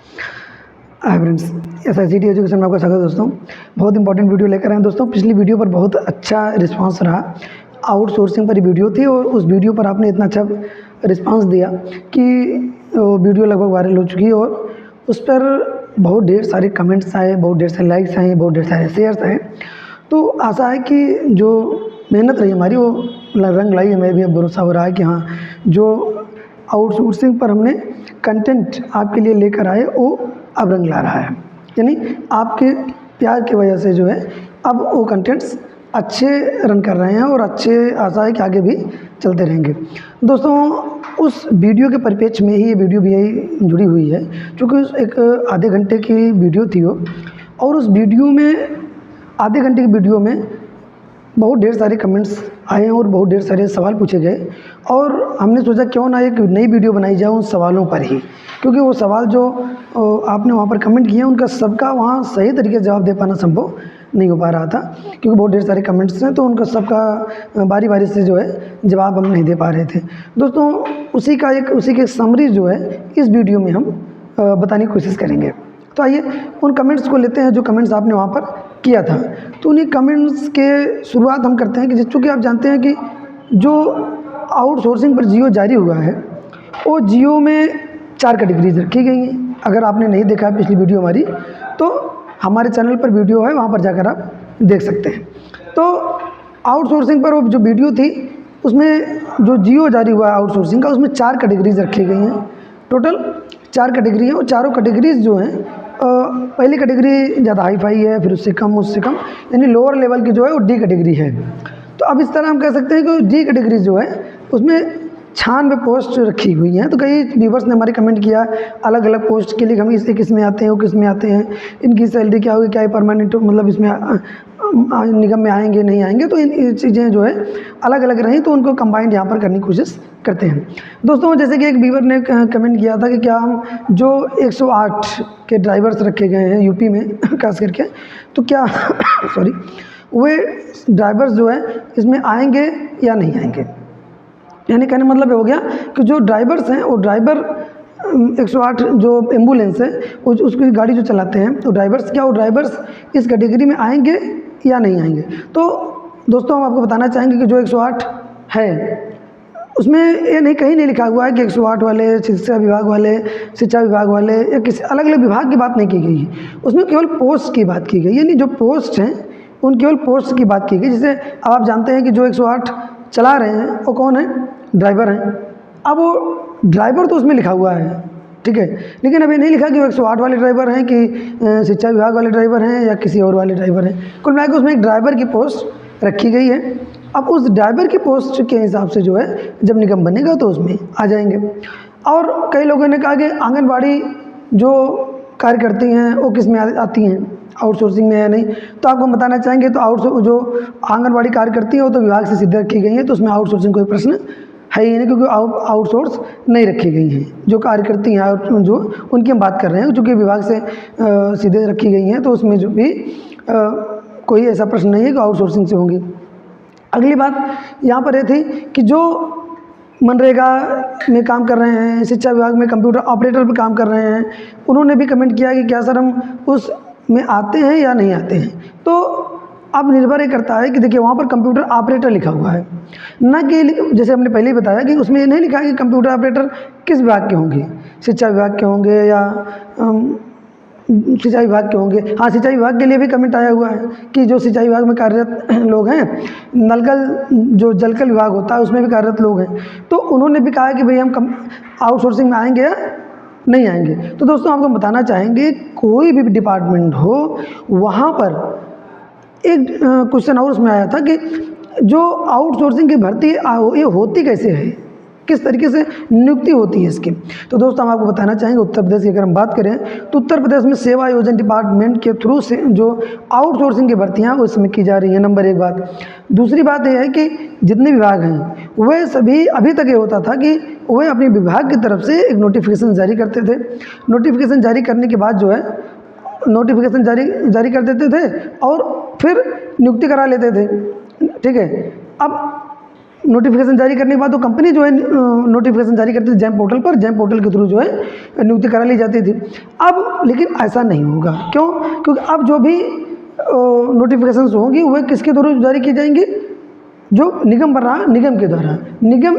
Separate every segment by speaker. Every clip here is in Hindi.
Speaker 1: हाय फ्रेंड्स, SICT एजुकेशन में आपका स्वागत है दोस्तों। बहुत इंपॉर्टेंट वीडियो लेकर आए हैं दोस्तों। पिछली वीडियो पर बहुत अच्छा रिस्पांस रहा। आउटसोर्सिंग पर वीडियो थी और उस वीडियो पर आपने इतना अच्छा रिस्पांस दिया कि वो वीडियो लगभग वायरल हो चुकी है और उस पर बहुत ढेर सारे कमेंट्स आए, बहुत ढेर सारे लाइक्स आए, बहुत ढेर सारे शेयर्स आए। तो आशा है कि जो मेहनत रही हमारी वो रंग लाई। हमें भी अब भरोसा हो रहा है कि हाँ, जो आउटसोर्सिंग पर हमने कंटेंट आपके लिए लेकर आए वो अब रंग ला रहा है। यानी आपके प्यार की वजह से जो है अब वो कंटेंट्स अच्छे रन कर रहे हैं और अच्छे आशा है कि आगे भी चलते रहेंगे। दोस्तों, उस वीडियो के परिप्रेक्ष्य में ही ये वीडियो भी यही जुड़ी हुई है, क्योंकि एक आधे घंटे की वीडियो थी वो, और उस वीडियो में आधे घंटे की वीडियो में बहुत ढेर सारे कमेंट्स आए और बहुत ढेर सारे सवाल पूछे गए। और हमने सोचा क्यों ना एक नई वीडियो बनाई जाए उन सवालों पर ही, क्योंकि वो सवाल जो आपने वहाँ पर कमेंट किए उनका सबका वहाँ सही तरीके से जवाब दे पाना संभव नहीं हो पा रहा था, क्योंकि बहुत ढेर सारे कमेंट्स हैं, तो उनका सबका बारी बारी से जो है जवाब हम नहीं दे पा रहे थे। दोस्तों, उसी के समरी जो है इस वीडियो में हम बताने की कोशिश करेंगे। तो आइए उन कमेंट्स को लेते हैं जो कमेंट्स आपने वहाँ पर किया था। तो उन्हीं कमेंट्स के शुरुआत हम करते हैं कि चूँकि आप जानते हैं कि जो आउटसोर्सिंग पर जियो जारी हुआ है वो जियो में 4 कैटेगरीज रखी गई हैं। अगर आपने नहीं देखा है पिछली वीडियो हमारी, तो हमारे चैनल पर वीडियो है, वहाँ पर जाकर आप देख सकते हैं। तो आउटसोर्सिंग पर वो जो वीडियो थी उसमें जो जियो जारी हुआ है आउटसोर्सिंग का, उसमें 4 कैटेगरीज रखी गई हैं। टोटल 4 कैटेगरी हैं और चारों कैटेगरीज जो हैं पहली कैटेगरी ज़्यादा हाई फाई है, फिर उससे कम, यानी लोअर लेवल की जो है वो डी कैटेगरी है। तो अब इस तरह हम कह सकते हैं कि डी कैटेगरी जो है उसमें 96 पोस्ट रखी हुई हैं। तो कई व्यूवर्स ने हमारे कमेंट किया अलग अलग पोस्ट के लिए, हम इसे किस में आते हैं, वो किस में आते हैं, इनकी सैलरी क्या होगी, क्या ये परमानेंट मतलब इसमें निगम में आएंगे नहीं आएंगे। तो इन चीज़ें जो है अलग अलग रहीं, तो उनको कंबाइंड यहाँ पर करने की कोशिश करते हैं। दोस्तों, जैसे कि एक व्यूवर ने कमेंट किया था कि क्या हम जो 108 के ड्राइवर्स रखे गए हैं यूपी में खास करके, तो क्या सॉरी, वे ड्राइवर्स जो है इसमें आएंगे या नहीं आएंगे। यानी कहने मतलब ये हो गया कि जो ड्राइवर्स हैं वो ड्राइवर 108 जो एम्बुलेंस है उसकी गाड़ी जो चलाते हैं, तो ड्राइवर्स क्या वो ड्राइवर्स इस कैटेगरी में आएंगे या नहीं आएंगे। तो दोस्तों, हम आपको बताना चाहेंगे कि जो 108 है उसमें ये नहीं, कहीं नहीं लिखा हुआ है कि 108 वाले शिक्षा विभाग वाले या किसी अलग अलग विभाग की बात नहीं की गई है। उसमें केवल पोस्ट की बात की गई, यानी जो पोस्ट हैं उन केवल पोस्ट की बात की गई। जैसे अब आप जानते हैं कि जो 108 चला रहे हैं वो कौन है, ड्राइवर हैं। अब वो ड्राइवर तो उसमें लिखा हुआ है, ठीक है, लेकिन अभी नहीं लिखा कि वो 108 वाले ड्राइवर हैं कि शिक्षा विभाग वाले ड्राइवर हैं या किसी और वाले ड्राइवर हैं। कुल मिलाकर उसमें एक ड्राइवर की पोस्ट रखी गई है। अब उस ड्राइवर की पोस्ट के हिसाब से जो है जब निगम बनेगा तो उसमें आ जाएंगे। और कई लोगों ने कहा कि आंगनबाड़ी जो कार्य करती हैं वो किस में आती हैं, आउटसोर्सिंग में है नहीं। तो आपको बताना चाहेंगे तो जो आंगनबाड़ी कार्य करती हैं वो तो विभाग से सीधे रखी गई हैं, तो उसमें आउटसोर्सिंग कोई प्रश्न है ही नहीं, क्योंकि आउटसोर्स नहीं रखी गई हैं। जो कार्य करती हैं जो उनकी हम बात कर रहे हैं, चूँकि विभाग से सीधे रखी गई हैं, तो उसमें जो भी कोई ऐसा प्रश्न नहीं है कि आउटसोर्सिंग से होंगी। अगली बात यहाँ पर ये थी कि जो मनरेगा में काम कर रहे हैं, शिक्षा विभाग में कंप्यूटर ऑपरेटर पर काम कर रहे हैं, उन्होंने भी कमेंट किया कि क्या सर हम उस में आते हैं या नहीं आते हैं। तो अब निर्भर ये करता है कि देखिए वहाँ पर कंप्यूटर ऑपरेटर लिखा हुआ है, ना कि जैसे हमने पहले ही बताया कि उसमें ये नहीं लिखा है कि कंप्यूटर ऑपरेटर किस विभाग के होंगे, शिक्षा विभाग के होंगे या सिंचाई विभाग के होंगे। हाँ, सिंचाई विभाग के लिए भी कमेंट आया हुआ है कि जो सिंचाई विभाग में कार्यरत लोग हैं, जो जलकल विभाग होता है उसमें भी कार्यरत लोग हैं, तो उन्होंने भी कहा कि भाई हम आउटसोर्सिंग में आएंगे या नहीं आएंगे। तो दोस्तों, आपको बताना चाहेंगे कोई भी डिपार्टमेंट हो वहाँ पर एक क्वेश्चन और उसमें आया था कि जो आउटसोर्सिंग की भर्ती ये होती कैसे है, किस तरीके से नियुक्ति होती है इसकी। तो दोस्तों, हम आपको बताना चाहेंगे उत्तर प्रदेश की अगर हम बात करें तो उत्तर प्रदेश में सेवा योजना डिपार्टमेंट के थ्रू से जो आउटसोर्सिंग की भर्तियाँ वो इसमें की जा रही हैं। नंबर 1 बात। दूसरी बात यह है कि जितने विभाग हैं वह सभी, अभी तक ये होता था कि वह अपने विभाग की तरफ से एक नोटिफिकेशन जारी करते थे। नोटिफिकेशन जारी करने के बाद जो है नोटिफिकेशन जारी कर देते थे और फिर नियुक्ति करा लेते थे, ठीक है। अब नोटिफिकेशन जारी करने के बाद वो कंपनी जो है नोटिफिकेशन जारी करती थी जैम पोर्टल पर, जैम पोर्टल के थ्रू जो है नियुक्ति करा ली जाती थी। अब लेकिन ऐसा नहीं होगा, क्यों? क्योंकि अब जो भी नोटिफिकेशंस होंगी वह किसके थ्रू जारी की जाएंगी? जो निगम बन रहा, निगम के द्वारा। निगम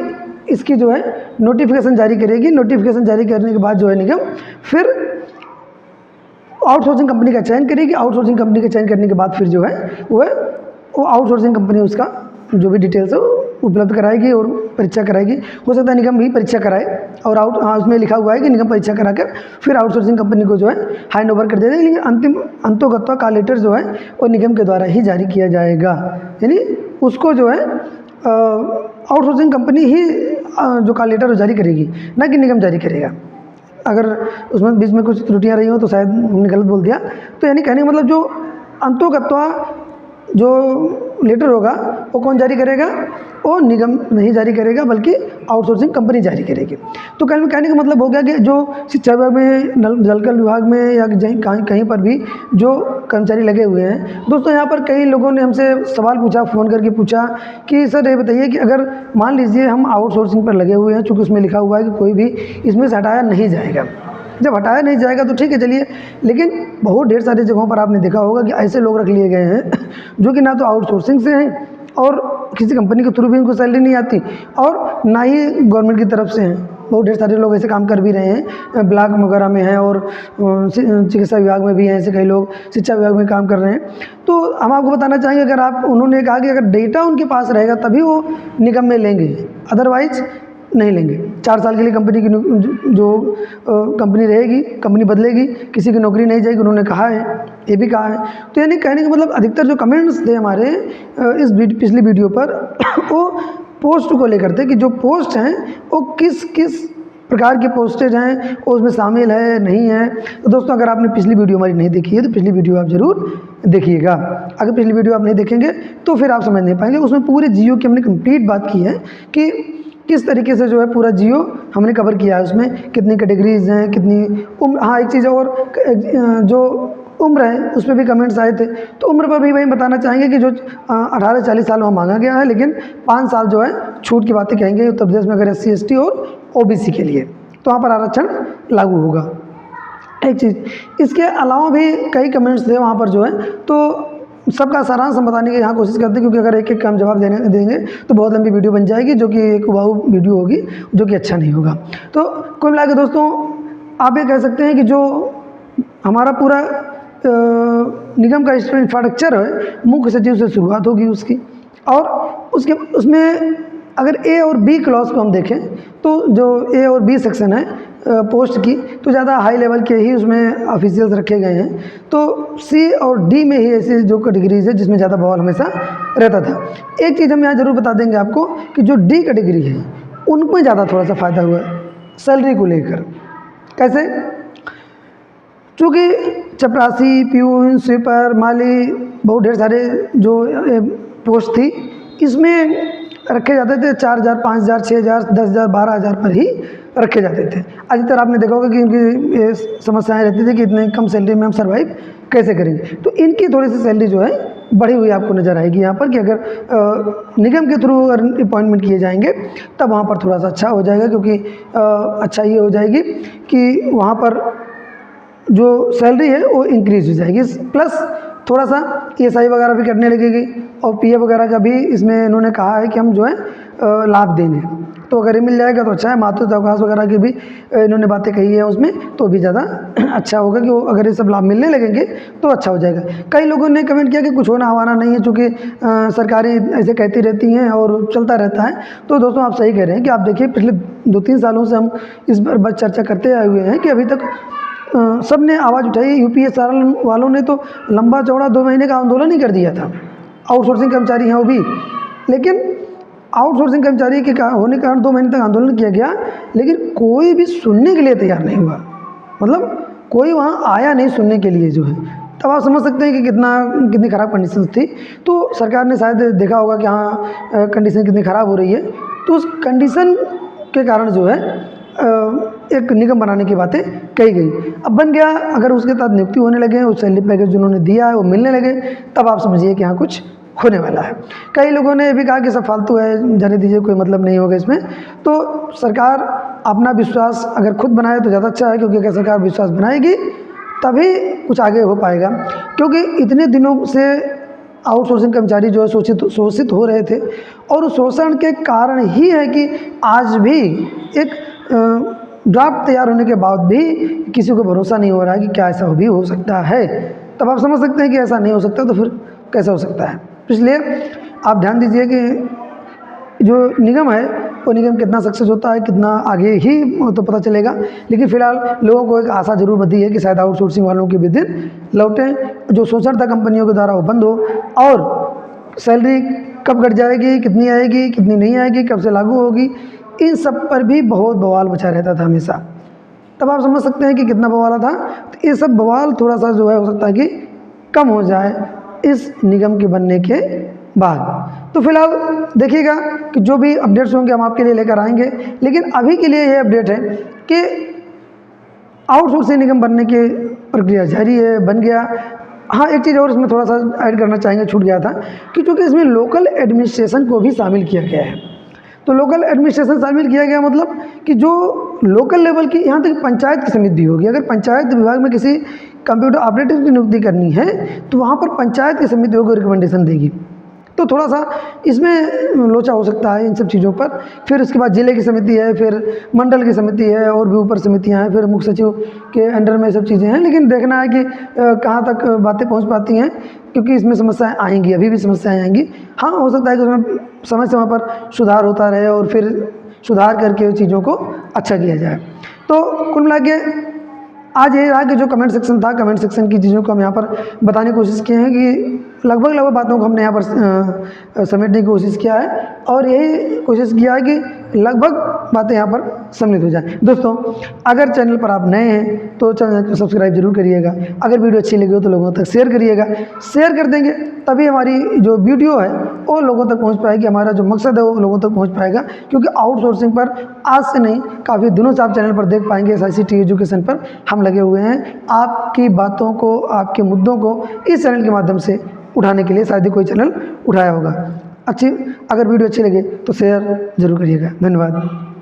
Speaker 1: इसकी जो है नोटिफिकेशन जारी करेगी। नोटिफिकेशन जारी करने के बाद जो है निगम फिर आउटसोर्सिंग कंपनी का चयन करेगी। आउटसोर्सिंग कंपनी का चयन करने के बाद फिर जो है वो आउटसोर्सिंग कंपनी उसका जो भी डिटेल्स है उपलब्ध कराएगी और परीक्षा कराएगी। हो सकता है निगम भी परीक्षा कराए और उसमें लिखा हुआ है कि निगम परीक्षा कराकर फिर आउटसोर्सिंग कंपनी को जो है हैंड ओवर कर देगा। लेकिन अंतिम अंतोगत्वा कॉल लेटर जो है वो निगम के द्वारा ही जारी किया जाएगा, यानी उसको जो है आउटसोर्सिंग कंपनी ही जो कॉल लेटर जारी करेगी, ना कि निगम जारी करेगा। अगर उसमें बीच में कुछ त्रुटियां रही हो तो शायद हमने गलत बोल दिया। तो यानी कहने का मतलब जो अंतोगत्वा जो लेटर होगा वो कौन जारी करेगा? वो निगम नहीं जारी करेगा बल्कि आउटसोर्सिंग कंपनी जारी करेगी। तो कहने का मतलब हो गया कि जो शिक्षा विभाग में, जलकल विभाग में या कहीं पर भी जो कर्मचारी लगे हुए हैं, दोस्तों यहाँ पर कई लोगों ने हमसे सवाल पूछा, फ़ोन करके पूछा कि सर ये बताइए कि अगर मान लीजिए हम आउटसोर्सिंग पर लगे हुए हैं, चूँकि उसमें लिखा हुआ है कि कोई भी इसमें से हटाया नहीं जाएगा। जब हटाया नहीं जाएगा तो ठीक है चलिए, लेकिन बहुत ढेर सारी जगहों पर आपने देखा होगा कि ऐसे लोग रख लिए गए हैं जो कि ना तो आउटसोर्सिंग से हैं और किसी कंपनी के थ्रू भी उनको सैलरी नहीं आती और ना ही गवर्नमेंट की तरफ से हैं। बहुत ढेर सारे लोग ऐसे काम कर भी रहे हैं, ब्लॉक वगैरह में हैं और चिकित्सा विभाग में भी हैं ऐसे कई लोग, शिक्षा विभाग में काम कर रहे हैं। तो हम आपको बताना चाहेंगे, अगर आप, उन्होंने कहा कि अगर डेटा उनके पास रहेगा तभी वो निगम में लेंगे, अदरवाइज नहीं लेंगे। 4 साल के लिए कंपनी की जो कंपनी रहेगी, कंपनी बदलेगी, किसी की नौकरी नहीं जाएगी, उन्होंने कहा है, ये भी कहा है। तो यानी कहने का मतलब अधिकतर जो कमेंट्स थे हमारे इस पिछली वीडियो पर वो पोस्ट को लेकर थे कि जो पोस्ट हैं वो किस किस प्रकार की पोस्टेज हैं, वो उसमें शामिल है नहीं है। तो दोस्तों अगर आपने पिछली वीडियो हमारी नहीं देखी है तो पिछली वीडियो आप ज़रूर देखिएगा। अगर पिछली वीडियो आप नहीं देखेंगे तो फिर आप समझ नहीं पाएंगे। उसमें पूरे जियो की हमने कंप्लीट बात की है कि किस तरीके से जो है पूरा जियो हमने कवर किया है। उसमें कितनी कैटेगरीज हैं, कितनी उम्र, हाँ एक चीज़ और, जो उम्र है उस पर भी कमेंट्स आए थे। तो उम्र पर भी वही बताना चाहेंगे कि जो 18-40 साल वहाँ मांगा गया है, लेकिन 5 साल जो है छूट की बातें कहेंगे उत्तर प्रदेश में अगर SC ST और OBC के लिए, तो वहाँ पर आरक्षण लागू होगा। एक चीज़ इसके अलावा भी कई कमेंट्स थे वहाँ पर जो है, तो सबका सारांश हम बताने की यहाँ कोशिश करते हैं, क्योंकि अगर एक एक का हम जवाब देंगे तो बहुत लंबी वीडियो बन जाएगी, जो कि एक वाऊ वीडियो होगी, जो कि अच्छा नहीं होगा। तो कुल मिला के दोस्तों आप ये कह सकते हैं कि जो हमारा पूरा निगम का इंफ्रास्ट्रक्चर है, मुख्य सचिव से शुरुआत होगी उसकी, और उसमें अगर A और B क्लॉज को हम देखें तो जो A और B सेक्शन है पोस्ट की, तो ज़्यादा हाई लेवल के ही उसमें ऑफिशियल्स रखे गए हैं। तो C और D में ही ऐसी जो कैटेगरीज है जिसमें ज़्यादा बवाल हमेशा रहता था। एक चीज़ हम यहाँ ज़रूर बता देंगे आपको कि जो D कैटेगरी है उनको ज़्यादा थोड़ा सा फ़ायदा हुआ है सैलरी को लेकर। कैसे? चूँकि चपरासी, प्यून, स्वीपर, माली, बहुत ढेर सारे जो पोस्ट थी, इसमें रखे जाते थे 4,000, 5,000, 6,000, 10,000, 12,000 पर ही रखे जाते थे। अधिकतर आपने देखा होगा कि इनकी ये समस्याएं रहती थी कि इतने कम सैलरी में हम सर्वाइव कैसे करेंगे। तो इनकी थोड़ी सी सैलरी जो है बढ़ी हुई आपको नज़र आएगी यहाँ पर, कि अगर निगम के थ्रू अपॉइंटमेंट किए जाएंगे तब वहाँ पर थोड़ा सा अच्छा हो जाएगा, क्योंकि अच्छा ये हो जाएगी कि वहाँ पर जो सैलरी है वो इंक्रीज़ हो जाएगी, प्लस थोड़ा सा ESI वगैरह भी करने लगेगी और PF वगैरह का भी इसमें इन्होंने कहा है कि हम जो है लाभ देंगे। तो अगर ये मिल जाएगा तो अच्छा है। मातृत्व अवकाश वगैरह की भी इन्होंने बातें कही है उसमें, तो भी ज़्यादा अच्छा होगा कि वो अगर ये सब लाभ मिलने लगेंगे तो अच्छा हो जाएगा। कई लोगों ने कमेंट किया कि कुछ होना हवाना नहीं है, चूँकि सरकारें ऐसे कहती रहती हैं और चलता रहता है। तो दोस्तों आप सही कह रहे हैं कि आप देखिए पिछले 2-3 सालों से हम इस पर बस चर्चा करते आए हुए हैं कि अभी तक सब ने आवाज़ उठाई। UPSR वालों ने तो लंबा चौड़ा 2 महीने का आंदोलन ही कर दिया था। आउटसोर्सिंग कर्मचारी हैं वो भी, लेकिन आउटसोर्सिंग कर्मचारी के होने के कारण 2 महीने तक आंदोलन किया गया, लेकिन कोई भी सुनने के लिए तैयार नहीं हुआ। मतलब कोई वहाँ आया नहीं सुनने के लिए जो है। तब आप समझ सकते हैं कि कितनी ख़राब कंडीशंस थी। तो सरकार ने शायद देखा होगा कि हाँ कंडीशन कितनी ख़राब हो रही है, तो उस कंडीशन के कारण जो है एक निगम बनाने की बातें कही गई। अब बन गया, अगर उसके तहत नियुक्ति होने लगे, उस सैलरी पैकेज जिन्होंने दिया है वो मिलने लगे, तब आप समझिए कि यहाँ कुछ होने वाला है। कई लोगों ने ये भी कहा कि सब फालतू है, जाने दीजिए, कोई मतलब नहीं होगा इसमें। तो सरकार अपना विश्वास अगर खुद बनाए तो ज़्यादा अच्छा है, क्योंकि अगर सरकार विश्वास बनाएगी तभी कुछ आगे हो पाएगा। क्योंकि इतने दिनों से आउटसोर्सिंग कर्मचारी जो है शोषित हो रहे थे, और उस शोषण के कारण ही है कि आज भी एक ड्राफ्ट तैयार होने के बाद भी किसी को भरोसा नहीं हो रहा है कि क्या ऐसा भी हो सकता है। तब आप समझ सकते हैं कि ऐसा नहीं हो सकता, तो फिर कैसा हो सकता है। इसलिए आप ध्यान दीजिए कि जो निगम है वो निगम कितना सक्सेस होता है, कितना आगे ही तो पता चलेगा। लेकिन फिलहाल लोगों को एक आशा जरूर बंधी है कि शायद आउटसोर्सिंग वालों के भी दिन लौटें, जो शोषण था कंपनियों के द्वारा वो बंद हो, और सैलरी कब घट जाएगी, कितनी आएगी, कितनी नहीं आएगी, कब से लागू होगी, इन सब पर भी बहुत बवाल मचा रहता था हमेशा। तब आप समझ सकते हैं कि कितना बवाल था। तो ये सब बवाल थोड़ा सा जो है हो सकता है कि कम हो जाए इस निगम के बनने के बाद। तो फिलहाल देखिएगा कि जो भी अपडेट्स होंगे हम आपके लिए लेकर आएंगे। लेकिन अभी के लिए ये अपडेट है कि आउटसोर्सिंग निगम बनने की प्रक्रिया जारी है, बन गया। हाँ, एक चीज़ और इसमें थोड़ा सा ऐड करना चाहेंगे, छूट गया था कि चूँकि इसमें लोकल एडमिनिस्ट्रेशन को भी शामिल किया गया है। तो लोकल एडमिनिस्ट्रेशन शामिल किया गया मतलब कि जो लोकल लेवल की, यहाँ तक पंचायत की समिति होगी। अगर पंचायत विभाग में किसी कंप्यूटर ऑपरेटर की नियुक्ति करनी है तो वहाँ पर पंचायत की समिति होगी, रिकमेंडेशन देगी। तो थोड़ा सा इसमें लोचा हो सकता है इन सब चीज़ों पर। फिर उसके बाद जिले की समिति है, फिर मंडल की समिति है, और भी ऊपर समितियां हैं, फिर मुख्य सचिव के अंडर में सब चीज़ें हैं। लेकिन देखना है कि कहाँ तक बातें पहुँच पाती हैं, क्योंकि इसमें समस्याएं आएंगी, अभी भी समस्याएं आएंगी। हाँ, हो सकता है कि उसमें समय समय पर सुधार होता रहे और फिर सुधार करके चीज़ों को अच्छा किया जाए। तो कुल मिला के आज ये रहा कि जो कमेंट सेक्शन था, कमेंट सेक्शन की चीज़ों को हम यहाँ पर बताने की कोशिश किए हैं कि लगभग बातों को हमने यहाँ पर समेटने की कोशिश किया है, और यही कोशिश किया है कि लगभग बातें यहाँ पर सम्मिलित हो जाए। दोस्तों, अगर चैनल पर आप नए हैं तो चैनल को सब्सक्राइब जरूर करिएगा। अगर वीडियो अच्छी लगी हो तो लोगों तक शेयर करिएगा। शेयर कर देंगे तभी हमारी जो वीडियो है वो लोगों तक पहुँच पाएगी, हमारा जो मकसद है वो लोगों तक पहुँच पाएगा। क्योंकि आउटसोर्सिंग पर आज से नहीं, काफ़ी दिनों से आप चैनल पर देख पाएंगे SICT एजुकेशन पर हम लगे हुए हैं, आपकी बातों को, आपके मुद्दों को इस चैनल के माध्यम से उठाने के लिए। शायद ही कोई चैनल उठाया होगा। अगर वीडियो अच्छी लगे तो शेयर जरूर करिएगा। धन्यवाद।